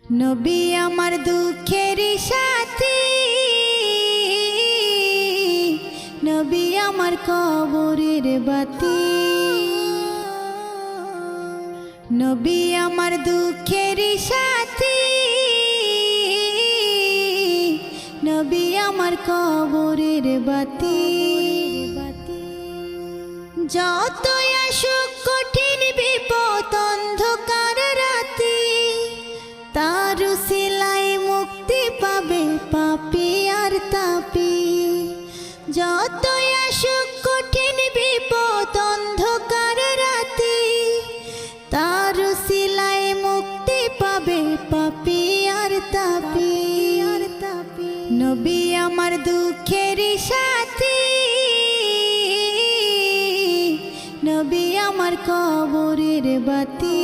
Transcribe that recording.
নবী আমার দুঃখের সাথী, নবী আমার কবরের বাতি। নবী আমার দুঃখের সাথী, নবী আমার কবরের বাতি। যতই আসুক কঠিন বিপদ অন্ধকার রাতি, তার উসিলায় মুক্তি পাবে পাপী আর তাপী। যতই আসুক কঠিন বিপদ অন্ধকার রাতি, তার উসিলায় মুক্তি পাবে পাপী আর তাপী। নবী আমার দুঃখের সাথী, নবী আমার কবরের বাতি।